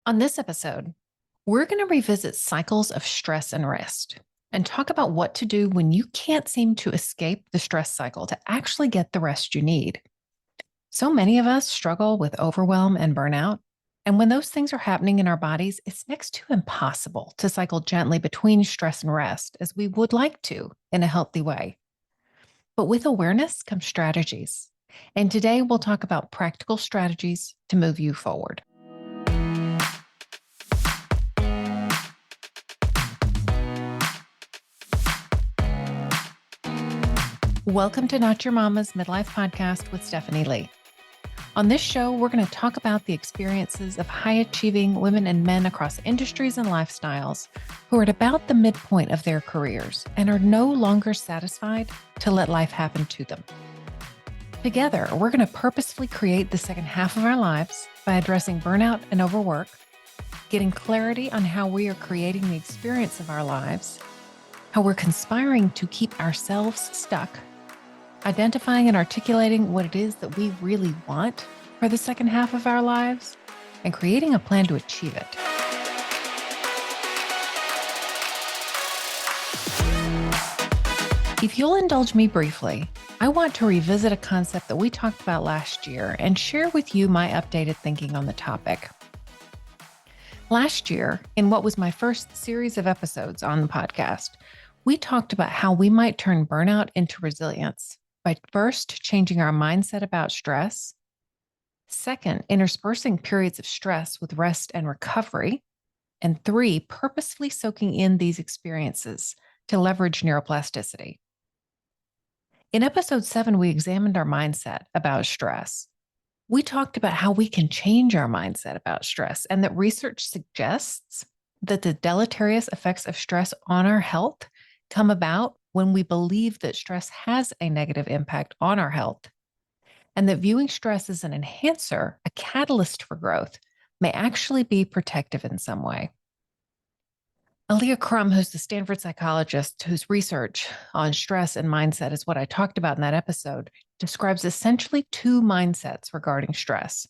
On this episode, we're going to revisit cycles of stress and rest and talk about what to do when you can't seem to escape the stress cycle to actually get the rest you need. So many of us struggle with overwhelm and burnout. And when those things are happening in our bodies, it's next to impossible to cycle gently between stress and rest as we would like to in a healthy way. But with awareness comes strategies. And today we'll talk about practical strategies to move you forward. Welcome to Not Your Mama's Midlife Podcast with Stephanie Lee. On this show, we're going to talk about the experiences of high-achieving women and men across industries and lifestyles who are at about the midpoint of their careers and are no longer satisfied to let life happen to them. Together, we're going to purposefully create the second half of our lives by addressing burnout and overwork, getting clarity on how we are creating the experience of our lives, how we're conspiring to keep ourselves stuck, identifying and articulating what it is that we really want for the second half of our lives, and creating a plan to achieve it. If you'll indulge me briefly, I want to revisit a concept that we talked about last year and share with you my updated thinking on the topic. Last year, in what was my first series of episodes on the podcast, we talked about how we might turn burnout into resilience by first changing our mindset about stress, second, interspersing periods of stress with rest and recovery, and three, purposefully soaking in these experiences to leverage neuroplasticity. In episode 7, we examined our mindset about stress. We talked about how we can change our mindset about stress and that research suggests that the deleterious effects of stress on our health come about when we believe that stress has a negative impact on our health, and that viewing stress as an enhancer, a catalyst for growth, may actually be protective in some way. Aaliyah Crum, who's the Stanford psychologist whose research on stress and mindset is what I talked about in that episode, describes essentially two mindsets regarding stress.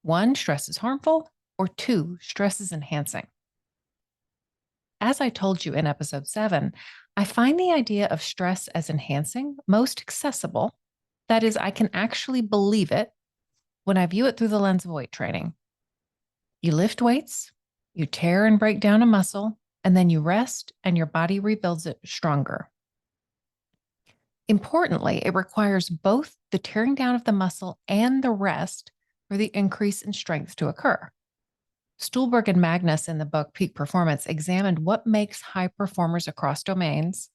One, stress is harmful, or two, stress is enhancing. As I told you in episode 7, I find the idea of stress as enhancing most accessible. That is, I can actually believe it when I view it through the lens of weight training. You lift weights, you tear and break down a muscle, and then you rest and your body rebuilds it stronger. Importantly, it requires both the tearing down of the muscle and the rest for the increase in strength to occur. Stuhlberg and Magnus in the book Peak Performance examined what makes high performers across domains,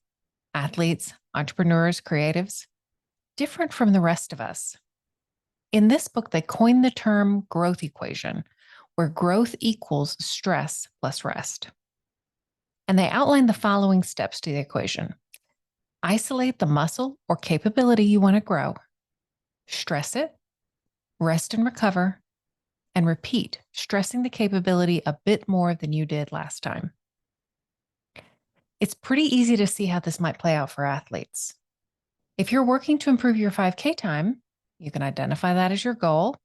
athletes, entrepreneurs, creatives, different from the rest of us. In this book, they coined the term growth equation, where growth equals stress plus rest. And they outlined the following steps to the equation. Isolate the muscle or capability you want to grow, stress it, rest and recover, and repeat, stressing the capability a bit more than you did last time. It's pretty easy to see how this might play out for athletes. If you're working to improve your 5K time, you can identify that as your goal,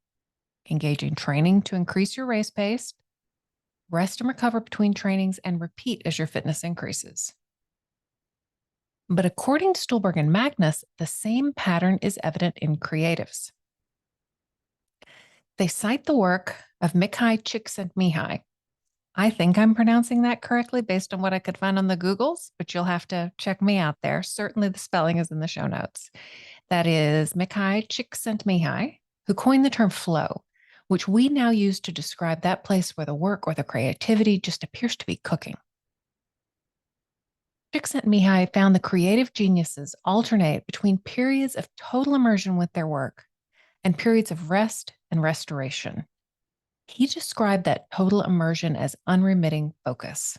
engage in training to increase your race pace, rest and recover between trainings, and repeat as your fitness increases. But according to Stuhlberg and Magnus, the same pattern is evident in creatives. They cite the work of Mikhail Csikszentmihalyi. I think I'm pronouncing that correctly based on what I could find on the Googles, but you'll have to check me out there. Certainly the spelling is in the show notes. That is Mikhail Csikszentmihalyi, who coined the term flow, which we now use to describe that place where the work or the creativity just appears to be cooking. Csikszentmihalyi found the creative geniuses alternate between periods of total immersion with their work and periods of rest and restoration. He described that total immersion as unremitting focus.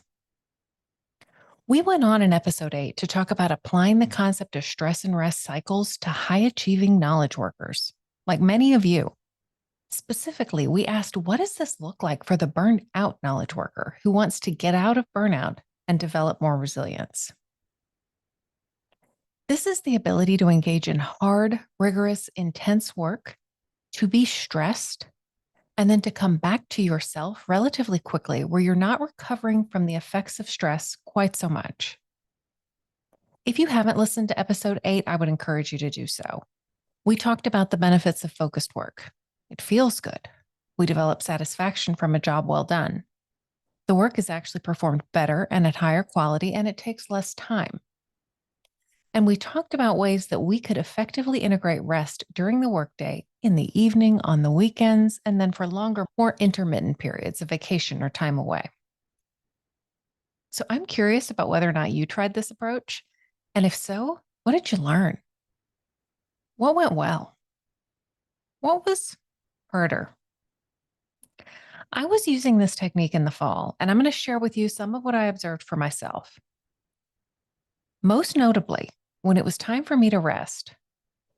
We went on in episode 8 to talk about applying the concept of stress and rest cycles to high-achieving knowledge workers, like many of you. Specifically, we asked, what does this look like for the burned out knowledge worker who wants to get out of burnout and develop more resilience? This is the ability to engage in hard, rigorous, intense work, to be stressed, and then to come back to yourself relatively quickly where you're not recovering from the effects of stress quite so much. If you haven't listened to episode 8, I would encourage you to do so. We talked about the benefits of focused work. It feels good. We develop satisfaction from a job well done. The work is actually performed better and at higher quality, and it takes less time. And we talked about ways that we could effectively integrate rest during the workday, in the evening, on the weekends, and then for longer, more intermittent periods of vacation or time away. So I'm curious about whether or not you tried this approach. And if so, what did you learn? What went well? What was harder? I was using this technique in the fall, and I'm going to share with you some of what I observed for myself. Most notably, when it was time for me to rest,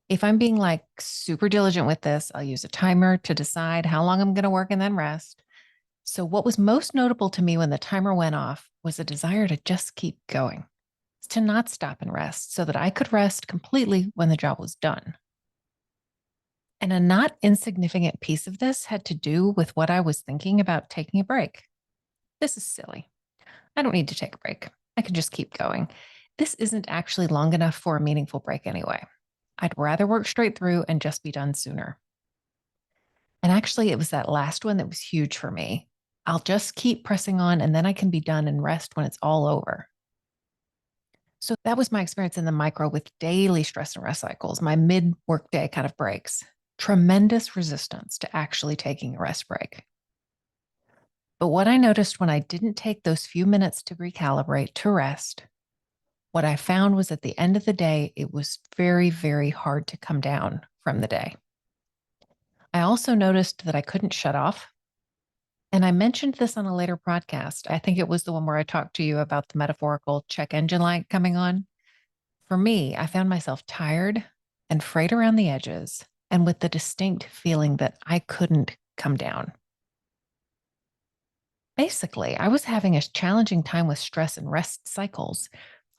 if I'm being like super diligent with this, I'll use a timer to decide how long I'm going to work and then rest. So, what was most notable to me when the timer went off was a desire to just keep going, to not stop and rest so that I could rest completely when the job was done. And a not insignificant piece of this had to do with what I was thinking about taking a break. This is silly. I don't need to take a break. I can just keep going. This isn't actually long enough for a meaningful break anyway. I'd rather work straight through and just be done sooner. And actually, it was that last one that was huge for me. I'll just keep pressing on and then I can be done and rest when it's all over. So that was my experience in the micro with daily stress and rest cycles, my mid workday kind of breaks. Tremendous resistance to actually taking a rest break. But what I noticed when I didn't take those few minutes to recalibrate, to rest, what I found was at the end of the day, it was very, very hard to come down from the day. I also noticed that I couldn't shut off. And I mentioned this on a later podcast. I think it was the one where I talked to you about the metaphorical check engine light coming on. For me, I found myself tired and frayed around the edges and with the distinct feeling that I couldn't come down. Basically, I was having a challenging time with stress and rest cycles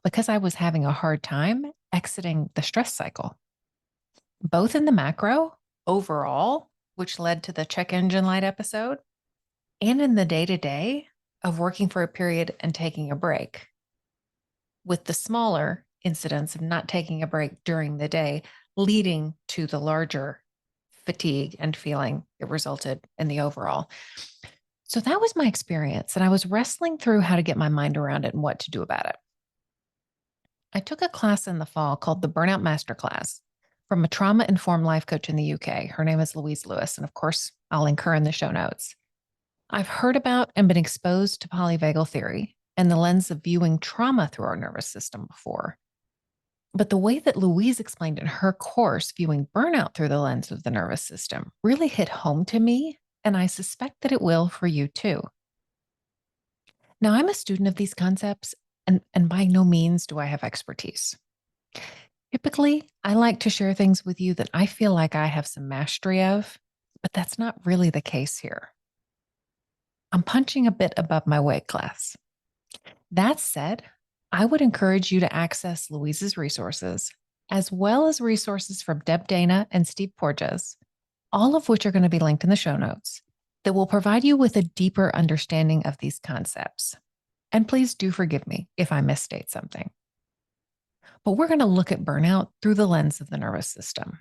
because I was having a hard time exiting the stress cycle, both in the macro overall, which led to the check engine light episode, and in the day to day of working for a period and taking a break, with the smaller incidents of not taking a break during the day leading to the larger fatigue and feeling it resulted in the overall. So that was my experience. And I was wrestling through how to get my mind around it and what to do about it. I took a class in the fall called the Burnout Masterclass from a trauma-informed life coach in the UK. Her name is Louise Lewis. And of course, I'll link her in the show notes. I've heard about and been exposed to polyvagal theory and the lens of viewing trauma through our nervous system before. But the way that Louise explained in her course, viewing burnout through the lens of the nervous system, really hit home to me, and I suspect that it will for you too. Now, I'm a student of these concepts, and by no means do I have expertise. Typically, I like to share things with you that I feel like I have some mastery of, but that's not really the case here. I'm punching a bit above my weight class. That said, I would encourage you to access Louise's resources, as well as resources from Deb Dana and Steve Porges, all of which are going to be linked in the show notes, that will provide you with a deeper understanding of these concepts. And please do forgive me if I misstate something. But we're going to look at burnout through the lens of the nervous system.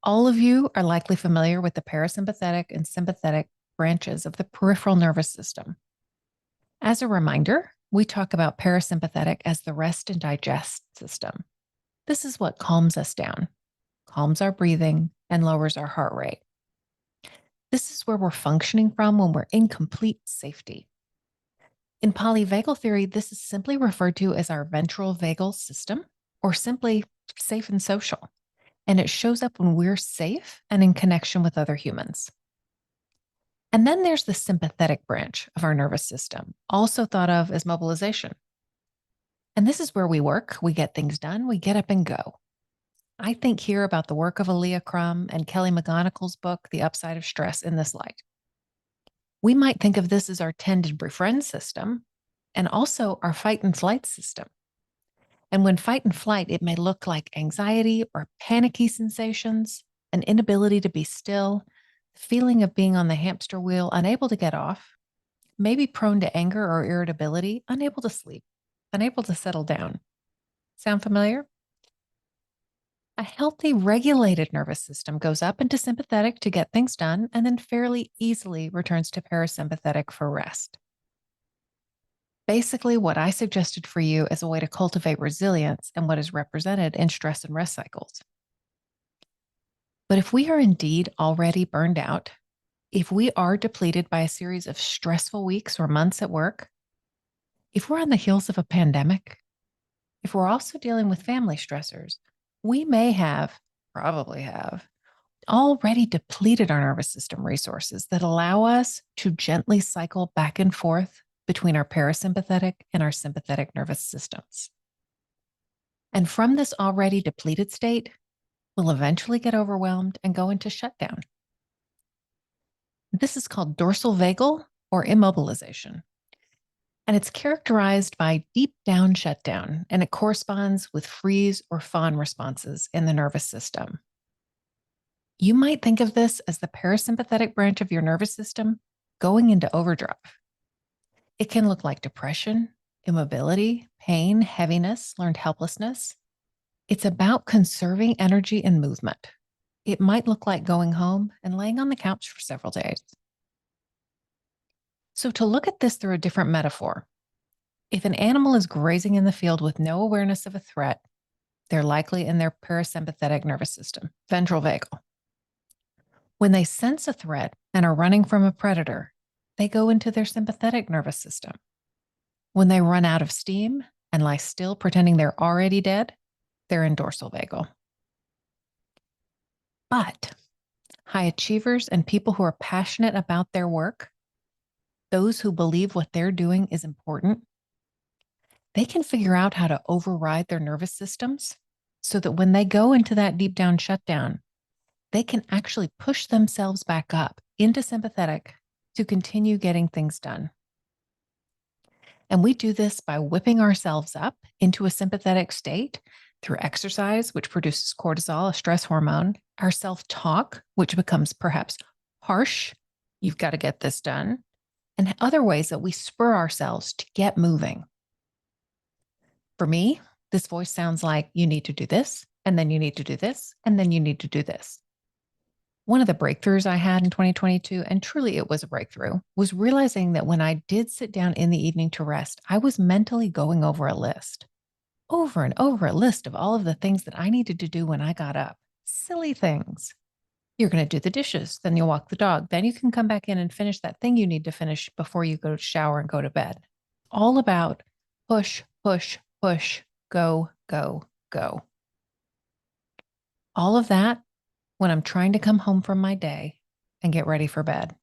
All of you are likely familiar with the parasympathetic and sympathetic branches of the peripheral nervous system. As a reminder, we talk about parasympathetic as the rest and digest system. This is what calms us down, calms our breathing, and lowers our heart rate. This is where we're functioning from when we're in complete safety. In polyvagal theory, this is simply referred to as our ventral vagal system, or simply safe and social. And it shows up when we're safe and in connection with other humans. And then there's the sympathetic branch of our nervous system, also thought of as mobilization. And this is where we work, we get things done, we get up and go. I think here about the work of Aaliyah Crum and Kelly McGonigal's book, The Upside of Stress, in this light. We might think of this as our tend and befriend system and also our fight and flight system. And when fight and flight, it may look like anxiety or panicky sensations, an inability to be still, feeling of being on the hamster wheel, unable to get off, maybe prone to anger or irritability, unable to sleep, unable to settle down. Sound familiar? A healthy, regulated nervous system goes up into sympathetic to get things done and then fairly easily returns to parasympathetic for rest. Basically, what I suggested for you is a way to cultivate resilience and what is represented in stress and rest cycles. But if we are indeed already burned out, if we are depleted by a series of stressful weeks or months at work, if we're on the heels of a pandemic, if we're also dealing with family stressors, we may have, probably have, already depleted our nervous system resources that allow us to gently cycle back and forth between our parasympathetic and our sympathetic nervous systems. And from this already depleted state, we'll eventually get overwhelmed and go into shutdown. This is called dorsal vagal or immobilization. And it's characterized by deep down shutdown, and it corresponds with freeze or fawn responses in the nervous system. You might think of this as the parasympathetic branch of your nervous system going into overdrive. It can look like depression, immobility, pain, heaviness, learned helplessness. It's about conserving energy and movement. It might look like going home and laying on the couch for several days. So to look at this through a different metaphor, if an animal is grazing in the field with no awareness of a threat, they're likely in their parasympathetic nervous system, ventral vagal. When they sense a threat and are running from a predator, they go into their sympathetic nervous system. When they run out of steam and lie still pretending they're already dead, they're in dorsal vagal. But high achievers and people who are passionate about their work, those who believe what they're doing is important, they can figure out how to override their nervous systems so that when they go into that deep down shutdown, they can actually push themselves back up into sympathetic to continue getting things done. And we do this by whipping ourselves up into a sympathetic state through exercise, which produces cortisol, a stress hormone, our self-talk, which becomes perhaps harsh, you've got to get this done, and other ways that we spur ourselves to get moving. For me, this voice sounds like you need to do this, and then you need to do this, and then you need to do this. One of the breakthroughs I had in 2022, and truly it was a breakthrough, was realizing that when I did sit down in the evening to rest, I was mentally going over a list, over and over a list of all of the things that I needed to do when I got up. Silly things. You're going to do the dishes, then you'll walk the dog, then you can come back in and finish that thing you need to finish before you go to shower and go to bed. All about push, push, push, go, go, go. All of that when I'm trying to come home from my day and get ready for bed.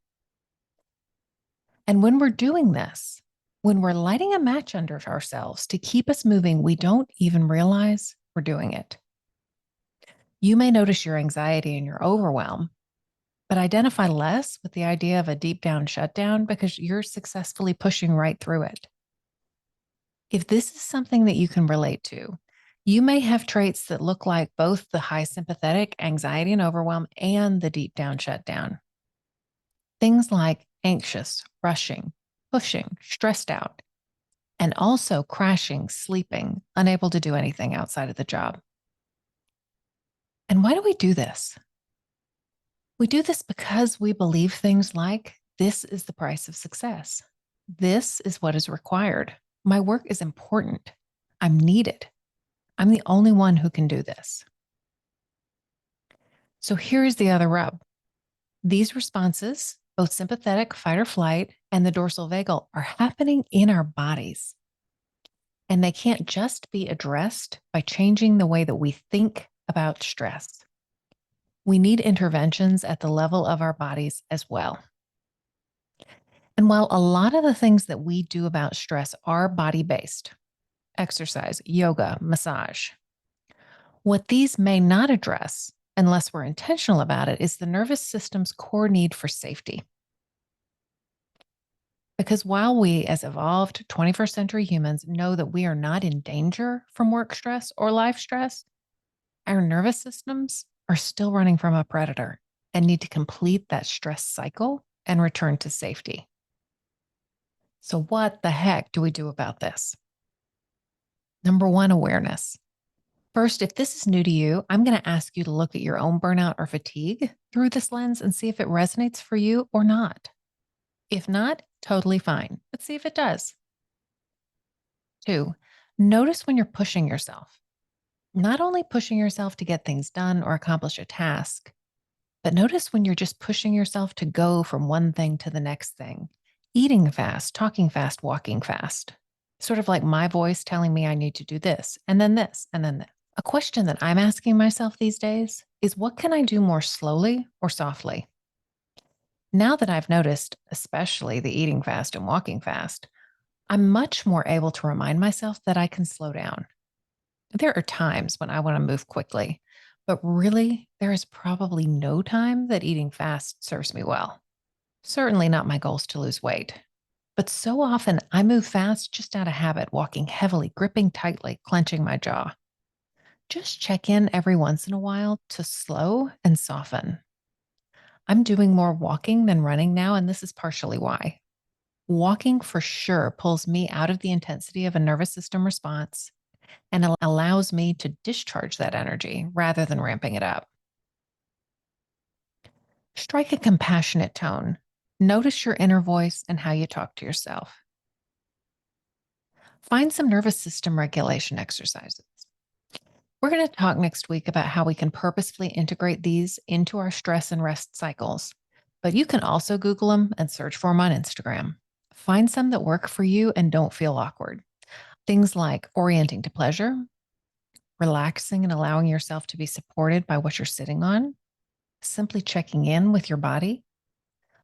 And when we're doing this, when we're lighting a match under ourselves to keep us moving, we don't even realize we're doing it. You may notice your anxiety and your overwhelm, but identify less with the idea of a deep down shutdown because you're successfully pushing right through it. If this is something that you can relate to, you may have traits that look like both the high sympathetic, anxiety and overwhelm, and the deep down shutdown. Things like anxious, rushing, pushing, stressed out, and also crashing, sleeping, unable to do anything outside of the job. And why do we do this? We do this because we believe things like, this is the price of success. This is what is required. My work is important. I'm needed. I'm the only one who can do this. So here's the other rub. These responses, both sympathetic, fight or flight, and the dorsal vagal, are happening in our bodies. And they can't just be addressed by changing the way that we think about stress. We need interventions at the level of our bodies as well. And while a lot of the things that we do about stress are body-based, exercise, yoga, massage, what these may not address, unless we're intentional about it, is the nervous system's core need for safety. Because while we, as evolved 21st century humans, know that we are not in danger from work stress or life stress, our nervous systems are still running from a predator, and need to complete that stress cycle and return to safety. So, what the heck do we do about this? Number one, awareness. First, if this is new to you, I'm going to ask you to look at your own burnout or fatigue through this lens and see if it resonates for you or not. If not, totally fine, but see if it does. Two, notice when you're pushing yourself. Not only pushing yourself to get things done or accomplish a task, but notice when you're just pushing yourself to go from one thing to the next thing, eating fast, talking fast, walking fast. Sort of like my voice telling me I need to do this, and then this, and then this. A question that I'm asking myself these days is what can I do more slowly or softly? Now that I've noticed, especially the eating fast and walking fast, I'm much more able to remind myself that I can slow down. There are times when I want to move quickly, but really, there is probably no time that eating fast serves me well. Certainly not my goals to lose weight. But so often I move fast just out of habit, walking heavily, gripping tightly, clenching my jaw. Just check in every once in a while to slow and soften. I'm doing more walking than running now, and this is partially why. Walking for sure pulls me out of the intensity of a nervous system response and allows me to discharge that energy rather than ramping it up. Strike a compassionate tone. Notice your inner voice and how you talk to yourself. Find some nervous system regulation exercises. We're going to talk next week about how we can purposefully integrate these into our stress and rest cycles, but you can also Google them and search for them on Instagram. Find some that work for you and don't feel awkward. Things like orienting to pleasure, relaxing and allowing yourself to be supported by what you're sitting on, simply checking in with your body,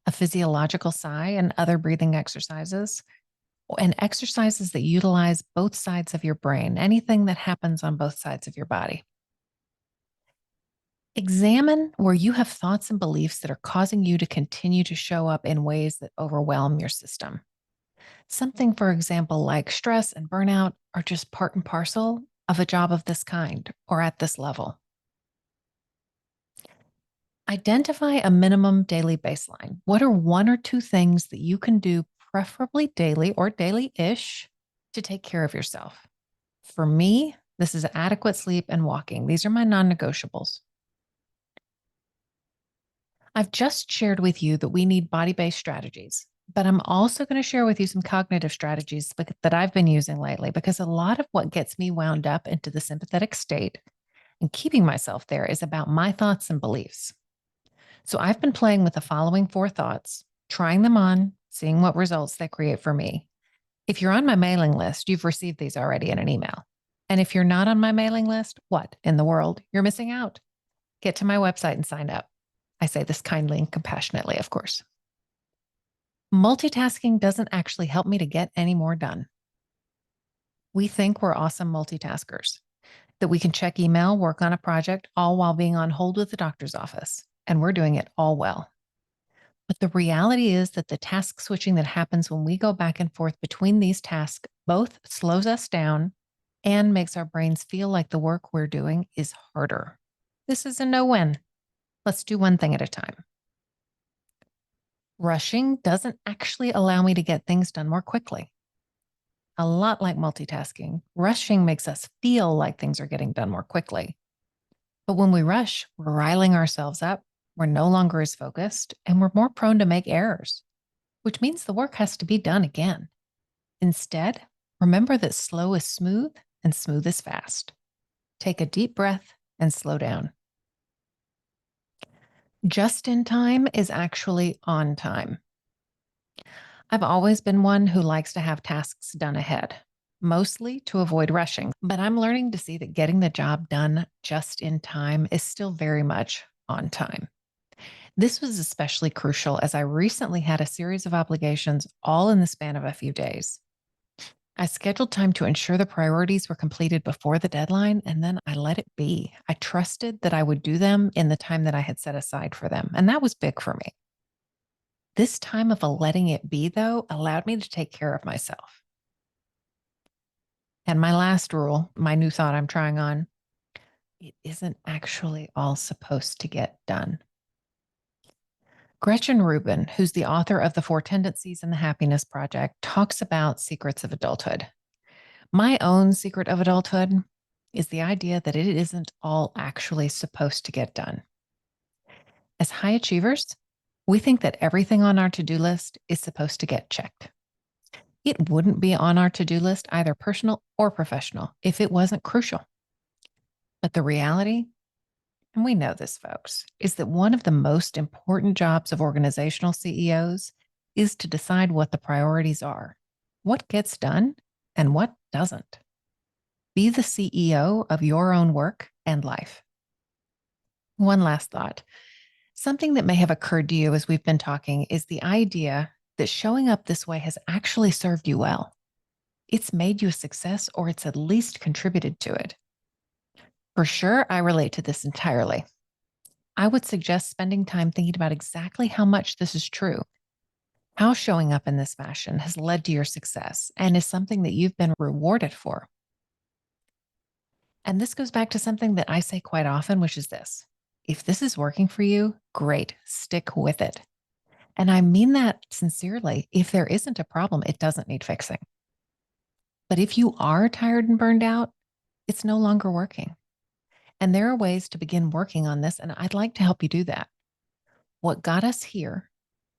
a physiological sigh, and other breathing exercises, and exercises that utilize both sides of your brain, anything that happens on both sides of your body. Examine where you have thoughts and beliefs that are causing you to continue to show up in ways that overwhelm your system. Something, for example, like stress and burnout are just part and parcel of a job of this kind or at this level. Identify a minimum daily baseline. What are one or two things that you can do, preferably daily or daily-ish, to take care of yourself? For me, this is adequate sleep and walking. These are my non-negotiables. I've just shared with you that we need body-based strategies, but I'm also going to share with you some cognitive strategies that I've been using lately, because a lot of what gets me wound up into the sympathetic state and keeping myself there is about my thoughts and beliefs. So I've been playing with the following 4 thoughts, trying them on, seeing what results they create for me. If you're on my mailing list, you've received these already in an email. And if you're not on my mailing list, what in the world? You're missing out. Get to my website and sign up. I say this kindly and compassionately, of course. Multitasking doesn't actually help me to get any more done. We think we're awesome multitaskers, that we can check email, work on a project, all while being on hold with the doctor's office. And we're doing it all well. But the reality is that the task switching that happens when we go back and forth between these tasks both slows us down and makes our brains feel like the work we're doing is harder. This is a no-win. Let's do one thing at a time. Rushing doesn't actually allow me to get things done more quickly. A lot like multitasking, rushing makes us feel like things are getting done more quickly. But when we rush, we're riling ourselves up, we're no longer as focused, and we're more prone to make errors, which means the work has to be done again. Instead, remember that slow is smooth and smooth is fast. Take a deep breath and slow down. Just in time is actually on time. I've always been one who likes to have tasks done ahead, mostly to avoid rushing, but I'm learning to see that getting the job done just in time is still very much on time. This was especially crucial as I recently had a series of obligations all in the span of a few days. I scheduled time to ensure the priorities were completed before the deadline, and then I let it be. I trusted that I would do them in the time that I had set aside for them, and that was big for me. This time of a letting it be, though, allowed me to take care of myself. And my last rule, my new thought I'm trying on, it isn't actually all supposed to get done. Gretchen Rubin, who's the author of The Four Tendencies and the Happiness Project, talks about secrets of adulthood. My own secret of adulthood is the idea that it isn't all actually supposed to get done. As high achievers, we think that everything on our to-do list is supposed to get checked. It wouldn't be on our to-do list, either personal or professional, if it wasn't crucial. But the reality, and we know this, folks, is that one of the most important jobs of organizational CEOs is to decide what the priorities are, what gets done, and what doesn't. Be the CEO of your own work and life. One last thought. Something that may have occurred to you as we've been talking is the idea that showing up this way has actually served you well. It's made you a success, or it's at least contributed to it. For sure, I relate to this entirely. I would suggest spending time thinking about exactly how much this is true, how showing up in this fashion has led to your success and is something that you've been rewarded for. And this goes back to something that I say quite often, which is this: if this is working for you, great, stick with it. And I mean that sincerely. If there isn't a problem, it doesn't need fixing. But if you are tired and burned out, it's no longer working. And there are ways to begin working on this, and I'd like to help you do that. What got us here,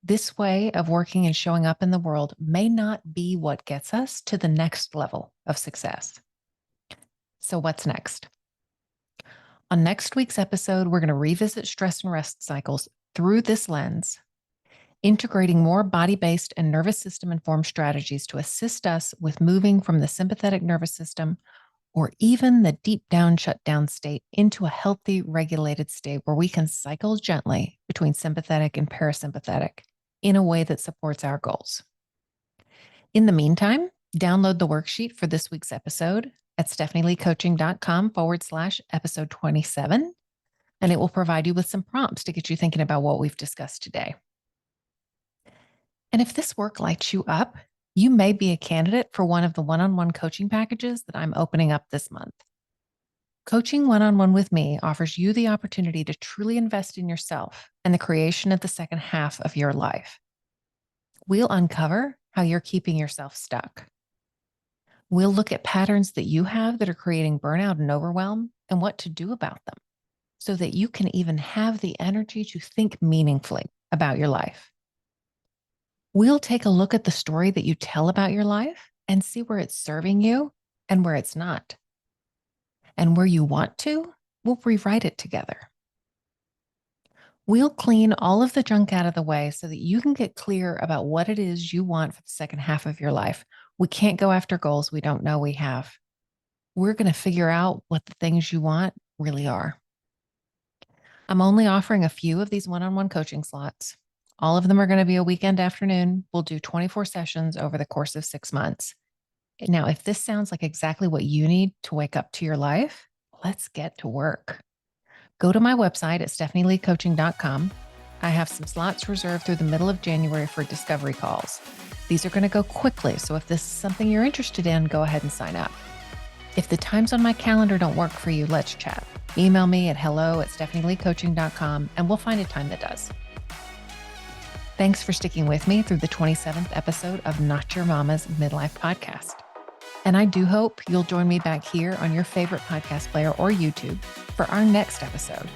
this way of working and showing up in the world, may not be what gets us to the next level of success. So what's next? On next week's episode, we're going to revisit stress and rest cycles through this lens, integrating more body-based and nervous system-informed strategies to assist us with moving from the sympathetic nervous system, or even the deep down shutdown state, into a healthy, regulated state where we can cycle gently between sympathetic and parasympathetic in a way that supports our goals. In the meantime, download the worksheet for this week's episode at stephanieleecoaching.com/episode 27, and it will provide you with some prompts to get you thinking about what we've discussed today. And if this work lights you up, you may be a candidate for one of the one-on-one coaching packages that I'm opening up this month. Coaching one-on-one with me offers you the opportunity to truly invest in yourself and the creation of the second half of your life. We'll uncover how you're keeping yourself stuck. We'll look at patterns that you have that are creating burnout and overwhelm and what to do about them so that you can even have the energy to think meaningfully about your life. We'll take a look at the story that you tell about your life and see where it's serving you and where it's not. And where you want to, we'll rewrite it together. We'll clean all of the junk out of the way so that you can get clear about what it is you want for the second half of your life. We can't go after goals we don't know we have. We're going to figure out what the things you want really are. I'm only offering a few of these one-on-one coaching slots. All of them are going to be a weekend afternoon. We'll do 24 sessions over the course of 6 months. Now, if this sounds like exactly what you need to wake up to your life, let's get to work. Go to my website at stephanieleecoaching.com. I have some slots reserved through the middle of January for discovery calls. These are going to go quickly, so if this is something you're interested in, go ahead and sign up. If the times on my calendar don't work for you, let's chat. Email me at hello@stephanieleecoaching.com and we'll find a time that does. Thanks for sticking with me through the 27th episode of Not Your Mama's Midlife Podcast. And I do hope you'll join me back here on your favorite podcast player or YouTube for our next episode.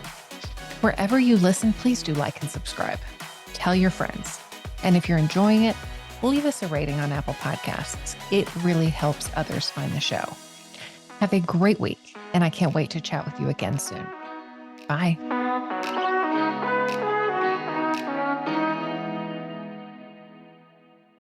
Wherever you listen, please do like and subscribe. Tell your friends. And if you're enjoying it, leave us a rating on Apple Podcasts. It really helps others find the show. Have a great week, and I can't wait to chat with you again soon. Bye.